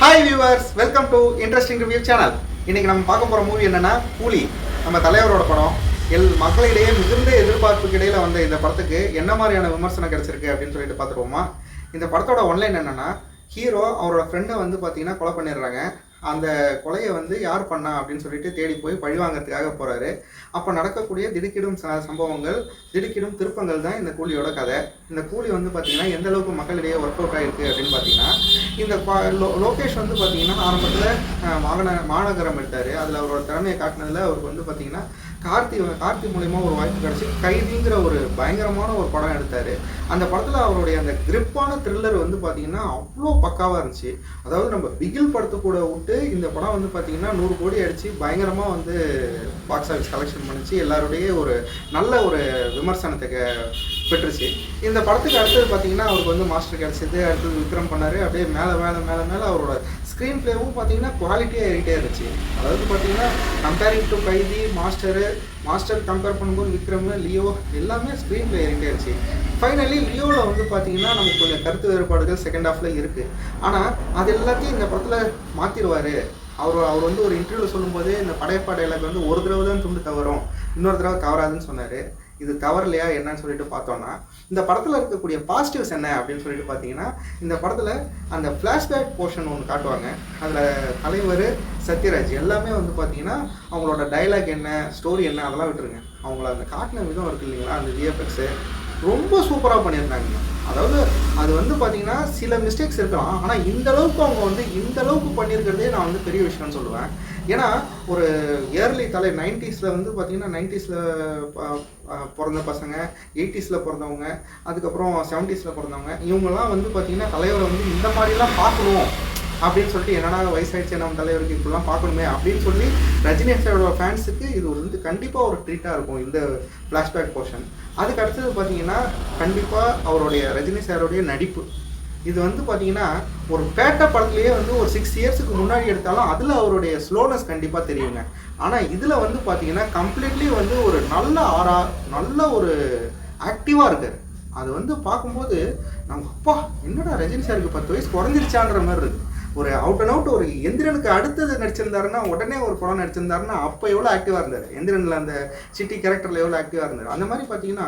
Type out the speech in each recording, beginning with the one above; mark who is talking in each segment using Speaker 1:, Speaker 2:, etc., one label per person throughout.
Speaker 1: Hi viewers, welcome to interesting review channel. இன்னைக்கு நம்ம பார்க்க போகிற மூவி என்னன்னா கூலி. நம்ம தலைவரோட படம். மக்களிடையே மிகுந்த எதிர்பார்ப்புக்கு இடையில வந்த இந்த படத்துக்கு என்ன மாதிரியான விமர்சனம் கிடைச்சிருக்கு அப்படின்னு சொல்லிட்டு பார்த்துருவோமா. இந்த படத்தோட ஒன்லைன் என்னன்னா, ஹீரோ அவரோட ஃப்ரெண்டை வந்து பார்த்தீங்கன்னா கொலை பண்ணிடுறாங்க. அந்த கொலையை வந்து யார் பண்ணா அப்படின்னு சொல்லிட்டு தேடி போய் பழிவாங்கிறதுக்காக போகிறாரு. அப்போ நடக்கக்கூடிய திடுக்கிடும் சம்பவங்கள், திடுக்கிடும் திருப்பங்கள் தான் இந்த கூலியோட கதை. இந்த கூலி வந்து பார்த்திங்கன்னா எந்த அளவுக்கு மக்களிடையே ஒர்க் அவுட் ஆகிருக்கு அப்படின்னு பார்த்தீங்கன்னா, இந்த லோகேஷ் வந்து பார்த்திங்கன்னா ஆரம்பத்தில் மாநகரம் எடுத்தார். அதில் அவரோட திறமையை காட்டினதில் அவருக்கு வந்து பார்த்திங்கன்னா கார்த்தி மூலயமா ஒரு வாய்ப்பு கிடச்சி கைதிங்கிற ஒரு பயங்கரமான ஒரு படம் எடுத்தார். அந்த படத்தில் அவருடைய அந்த கிரிப்பான த்ரில்லர் வந்து பார்த்திங்கன்னா அவ்வளோ பக்காவாக இருந்துச்சு. அதாவது நம்ம பிகில் படத்தை கூட விட்டு இந்த படம் வந்து பார்த்திங்கன்னா 100 கோடி அடித்து பயங்கரமாக வந்து பாக்ஸ் ஆஃபீஸ் கலெக்ஷன் பண்ணிச்சு. எல்லாருடைய ஒரு நல்ல ஒரு விமர்சனத்தை பெற்றுச்சு. இந்த படத்துக்கு அடுத்தது பார்த்திங்கன்னா அவருக்கு வந்து மாஸ்டர் கிடச்சிது. அடுத்தது விக்ரம் பண்ணார். அப்படியே மேலே மேலே மேலே மேலே அவரோட ஸ்க்ரீன் பிளேவும் பார்த்திங்கன்னா குவாலிட்டியாக ஏறிட்டே இருந்துச்சு. அதாவது பார்த்திங்கன்னா கம்பேரிங் டு கைதி, மாஸ்டர் கம்பேர் பண்ணும்போது விக்ரம், லியோ எல்லாமே ஸ்க்ரீன் பிளே ஏறிட்டே இருந்துச்சு. ஃபைனலி லியோவில் வந்து பார்த்திங்கன்னா நமக்கு கொஞ்சம் கருத்து வேறுபாடுகள் செகண்ட் ஹாஃபில் இருக்குது. ஆனால் அது எல்லாத்தையும் இந்த படத்தில் மாற்றிடுவார். அவர் வந்து ஒரு இன்டர்வியூவில் சொல்லும்போது இந்த படையப்பா டைலாக் வந்து ஒரு தடவை தான் துண்டு தவறும், இன்னொரு தடவை தவறாதுன்னு சொன்னார். இது தவறலையா என்னன்னு சொல்லிட்டு பார்த்தோன்னா, இந்த படத்தில் இருக்கக்கூடிய பாசிட்டிவ்ஸ் என்ன அப்படின்னு சொல்லிட்டு பார்த்தீங்கன்னா, இந்த படத்தில் அந்த ஃப்ளாஷ்பேக் போர்ஷன் ஒன்று காட்டுவாங்க. அதில் தலைவர், சத்யராஜ் எல்லாமே வந்து பார்த்தீங்கன்னா அவங்களோட டைலாக் என்ன, ஸ்டோரி என்ன அதெல்லாம் விட்டுருங்க. அவங்கள அந்த காட்டின விதம் இருக்குது இல்லைங்களா, அந்த விஎஃப்எக்ஸு ரொம்ப சூப்பராக பண்ணியிருந்தாங்க. அதாவது அது வந்து பார்த்தீங்கன்னா சில மிஸ்டேக்ஸ் இருக்கலாம், ஆனால் இந்த அளவுக்கு அவங்க வந்து இந்த அளவுக்கு பண்ணியிருக்கிறதே நான் வந்து பெரிய விஷயம்னு சொல்லுவேன். ஏன்னா ஒரு இயர்லி 90s வந்து பார்த்தீங்கன்னா 90s பிறந்த பசங்க, 80s பிறந்தவங்க, அதுக்கப்புறம் 70s பிறந்தவங்க, இவங்கெல்லாம் வந்து பார்த்தீங்கன்னா தலைவரை வந்து இந்த மாதிரிலாம் பார்க்கணும் அப்படின்னு சொல்லிட்டு, என்னடா வயசாகிடுச்சு நம்ம தலைவருக்கு இப்படிலாம் பார்க்கணுமே அப்படின்னு சொல்லி ரஜினி சாரோட ஃபேன்ஸுக்கு இது வந்து கண்டிப்பாக ஒரு ட்ரீட்டாக இருக்கும் இந்த ஃப்ளாஷ்பேக் போர்ஷன். அதுக்கு அடுத்தது பார்த்தீங்கன்னா கண்டிப்பாக அவருடைய ரஜினி சாரோடைய நடிப்பு. இது வந்து பார்த்தீங்கன்னா ஒரு பேட்ட படத்துலேயே வந்து ஒரு 6 இயர்ஸுக்கு முன்னாடி எடுத்தாலும் அதில் அவருடைய ஸ்லோனஸ் கண்டிப்பாக தெரியுங்க. ஆனால் இதில் வந்து பார்த்தீங்கன்னா கம்ப்ளீட்லி வந்து ஒரு நல்ல ஒரு ஆக்டிவாக இருக்கார். அது வந்து பார்க்கும்போது நம்ம அப்பா என்னடா ரஜினி சாருக்கு 10 வயசு குறைஞ்சிருச்சான்ற மாதிரி இருக்குது. ஒரு அவுட் அண்ட் அவுட் ஒரு எந்திரனுக்கு அடுத்தது நடிச்சிருந்தாருன்னா, உடனே ஒரு படம் நடிச்சிருந்தாருன்னா அப்போ எவ்வளோ ஆக்டிவாக இருந்தார். எந்திரனில் அந்த சிட்டி கேரக்டரில் எவ்வளோ ஆக்டிவாக இருந்தார். அந்த மாதிரி பார்த்தீங்கன்னா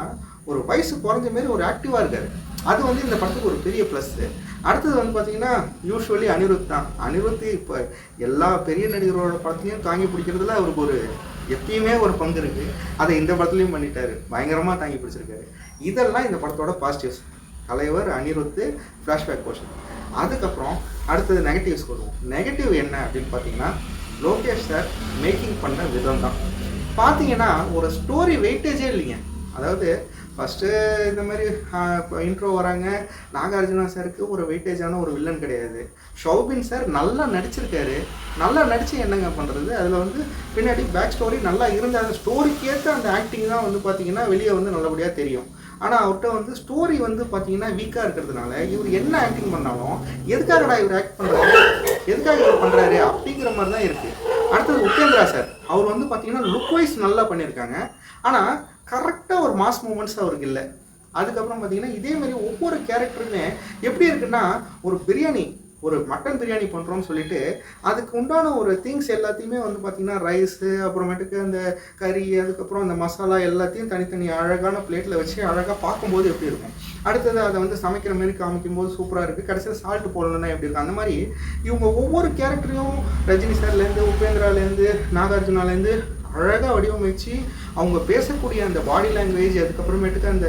Speaker 1: ஒரு வயசு குறைஞ்ச மாரி ஒரு ஆக்டிவாக இருக்கார். அது வந்து இந்த படத்துக்கு ஒரு பெரிய ப்ளஸ்ஸு. அடுத்தது வந்து பார்த்தீங்கன்னா யூஸ்வலி அனிருத் தான். அனிருத் இப்போ எல்லா பெரிய நடிகரோட படத்தையும் தாங்கி பிடிக்கிறதுல அவருக்கு ஒரு எப்பயுமே ஒரு பங்கு இருக்குது. அதை இந்த படத்துலையும் பண்ணிட்டார், பயங்கரமாக தாங்கி பிடிச்சிருக்காரு. இதெல்லாம் இந்த படத்தோட பாசிட்டிவ்ஸ். தலைவர், அனிருத், ஃப்ளாஷ்பேக் போர்ஷன். அதுக்கப்புறம் அடுத்தது நெகட்டிவ்ஸ் வருவோம். நெகட்டிவ் என்ன அப்படின்னு பார்த்தீங்கன்னா, லோகேஷ் சார் மேக்கிங் பண்ண விதம் தான். பார்த்தீங்கன்னா ஒரு ஸ்டோரி வெயிட்டேஜே இல்லைங்க. அதாவது ஃபஸ்ட்டு இந்த மாதிரி இன்ட்ரோ வராங்க, நாகார்ஜுனா சாருக்கு ஒரு வெயிட்டேஜான ஒரு வில்லன் கிடையாது. ஷௌபின் சார் நல்லா நடிச்சிருக்காரு. நல்லா நடித்து என்னங்க பண்ணுறது, அதில் வந்து பின்னாடி பேக் ஸ்டோரி நல்லா இருந்த அந்த ஸ்டோரிக்கு ஏற்ற அந்த ஆக்டிங் தான் வந்து பார்த்திங்கன்னா வெளியே வந்து நல்லபடியாக தெரியும். ஆனால் அவர்கிட்ட வந்து ஸ்டோரி வந்து பார்த்தீங்கன்னா வீக்காக இருக்கிறதுனால இவர் என்ன ஆக்டிங் பண்ணாலும் எதுக்காகடா இவர் ஆக்ட் பண்ணுறாரு, எதுக்காக இவர் பண்ணுறாரு அப்படிங்கிற மாதிரி தான் இருக்குது. அடுத்தது உபேந்திரா சார், அவர் வந்து பார்த்தீங்கன்னா லுக் வைஸ் நல்லா பண்ணியிருக்காங்க. ஆனால் கரெக்டாக ஒரு மாஸ் மூமெண்ட்ஸ் அவருக்கு இல்லை. அதுக்கப்புறம் பார்த்தீங்கன்னா இதேமாரி ஒவ்வொரு கேரக்டருமே எப்படி இருக்குன்னா, ஒரு மட்டன் பிரியாணி பண்ணுறோன்னு சொல்லிட்டு அதுக்கு உண்டான ஒரு திங்ஸ் எல்லாத்தையுமே வந்து பார்த்திங்கன்னா ரைஸு, அப்புறமேட்டுக்கு அந்த கறி, அதுக்கப்புறம் அந்த மசாலா எல்லாத்தையும் தனித்தனி அழகான பிளேட்டில் வச்சு அழகாக பார்க்கும்போது எப்படி இருக்கும். அடுத்தது அதை வந்து சமைக்கிற மாரி காமிக்கும்போது சூப்பராக இருக்குது. கடைசியில் சால்ட்டு போடணுன்னா எப்படி இருக்குது. அந்த மாதிரி இவங்க ஒவ்வொரு கேரக்டரையும் ரஜினி சார்லேருந்து, உபேந்திராலேருந்து, நாகார்ஜுனாலேருந்து அழகாக வடிவமைச்சு அவங்க பேசக்கூடிய அந்த பாடி லாங்குவேஜ், அதுக்கப்புறமேட்டுக்கு அந்த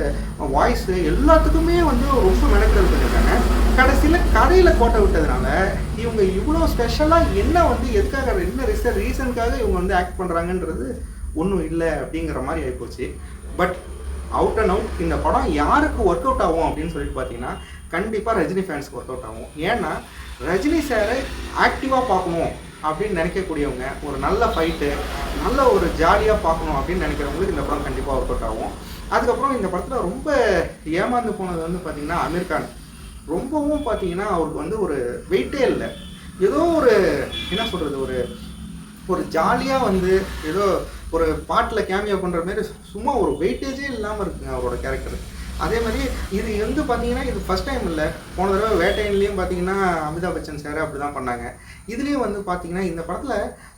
Speaker 1: வாய்ஸு எல்லாத்துக்குமே வந்து ரொம்ப மெனக்கெடல் பண்ணியிருக்காங்க. கடைசியில் கடையில் கோட்டை விட்டதுனால இவங்க இவ்வளோ ஸ்பெஷலாக என்ன வந்து எதுக்காக, என்ன ரீசனுக்காக இவங்க வந்து ஆக்ட் பண்ணுறாங்கன்றது ஒன்றும் இல்லை அப்படிங்கிற மாதிரி ஆகிப்போச்சு. பட் அவுட் அண்ட் அவுட் இந்த படம் யாருக்கு ஒர்க் அவுட் ஆகும் அப்படின்னு சொல்லிட்டு பார்த்தீங்கன்னா, கண்டிப்பாக ரஜினி ஃபேன்ஸ்க்கு ஒர்க் அவுட் ஆகும். ஏன்னா ரஜினி சாரை ஆக்டிவாக பார்க்கணும் அப்படின்னு நினைக்கக்கூடியவங்க, ஒரு நல்ல ஃபைட்டு, நல்ல ஒரு ஜாலியாக பார்க்கணும் அப்படின்னு நினைக்கிறவங்களுக்கு இந்த படம் கண்டிப்பாக ஒர்க் அவுட் ஆகும். அதுக்கப்புறம் இந்த படத்தில் ரொம்ப ஏமாந்து போனது வந்து பார்த்திங்கன்னா அமீர் கான். ரொம்பவும் பார்த்திங்கன்னா அவருக்கு வந்து ஒரு வெயிட்டே இல்லை. ஏதோ ஒரு என்ன சொல்கிறது, ஒரு ஜாலியாக வந்து ஏதோ ஒரு பாட்டில் கேமியோ பண்ணுற மாரி சும்மா ஒரு வெயிட்டேஜே இல்லாமல் இருக்குங்க அவரோட கேரக்டர். அதே மாதிரி இது வந்து பார்த்தீங்கன்னா இது ஃபஸ்ட் டைம் இல்லை. போன தடவை வேட்டையன்லேயும் பார்த்தீங்கன்னா அமிதாப் பச்சன் சார் அப்படி தான் பண்ணாங்க. இதுலேயும் வந்து பார்த்தீங்கன்னா இந்த படத்தில்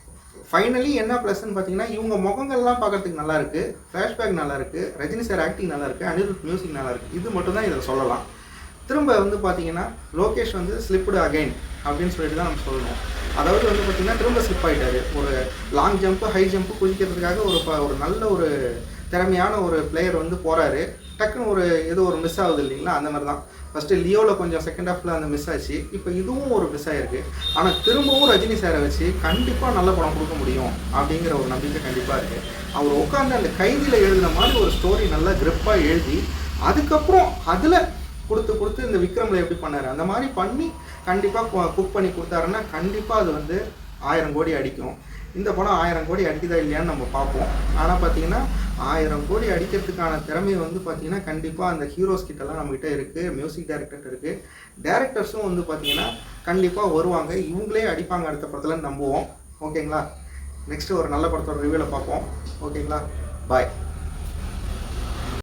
Speaker 1: ஃபைனலி என்ன ப்ளஸ்ன்னு பார்த்தீங்கன்னா இவங்க முகங்கள்லாம் பார்க்கறதுக்கு நல்லா இருக்கு, ஃப்ளாஷ்பேக் நல்லா இருக்கு, ரஜினி சார் ஆக்டிங் நல்லா இருக்கு, அனிருத் மியூசிக் நல்லா இருக்கு. இது மட்டும் தான் இதில் சொல்லலாம். திரும்ப வந்து பார்த்தீங்கன்னா லோகேஷ் வந்து ஸ்லிப்டு அகைன் அப்படின்னு சொல்லிட்டு தான் நம்ம சொல்லணும். அதாவது வந்து பார்த்தீங்கன்னா திரும்ப ஸ்லிப் ஆகிட்டாரு. ஒரு லாங் ஜம்ப்பு ஹை ஜம்ப்பு குதிக்கிறதுக்காக ஒரு நல்ல ஒரு திறமையான ஒரு பிளேயர் வந்து போகிறாரு. டக்குன்னு ஏதோ ஒரு மிஸ் ஆகுது இல்லைங்களா, அந்த மாதிரி தான். ஃபஸ்ட்டு லியோவில் கொஞ்சம் செகண்ட் ஹாஃபில் அந்த மிஸ் ஆச்சு, இப்போ இதுவும் ஒரு மிஸ் ஆகிருக்கு. ஆனால் திரும்பவும் ரஜினி சாரை வச்சு கண்டிப்பாக நல்ல படம் கொடுக்க முடியும் அப்படிங்கிற ஒரு நம்பிக்கை கண்டிப்பாக இருக்குது. அவர் உட்காந்து அந்த கைதியில் எழுதின மாதிரி ஒரு ஸ்டோரி நல்லா கிரிப்பாக எழுதி அதுக்கப்புறம் அதில் கொடுத்து இந்த விக்ரமில் எப்படி பண்ணார் அந்த மாதிரி பண்ணி கண்டிப்பாக குக் பண்ணி கொடுத்தாருன்னா கண்டிப்பாக அது வந்து 1000 கோடி அடிக்கும். இந்த படம் 1000 கோடி அடிக்குதா இல்லையான்னு நம்ம பார்ப்போம். ஆனால் பார்த்தீங்கன்னா 1000 கோடி அடிக்கிறதுக்கான திறமை வந்து பார்த்தீங்கன்னா கண்டிப்பாக அந்த ஹீரோஸ் கிட்டலாம் நம்மகிட்ட இருக்குது, மியூசிக் டைரக்டர் இருக்குது, டேரக்டர்ஸும் வந்து பார்த்தீங்கன்னா கண்டிப்பாக வருவாங்க. இவங்களே அடிப்பாங்க அடுத்த படத்தில் நம்புவோம். ஓகேங்களா? நெக்ஸ்ட்டு ஒரு நல்ல படத்தோட ரிவ்யூவில் பார்ப்போம். ஓகேங்களா? பாய்.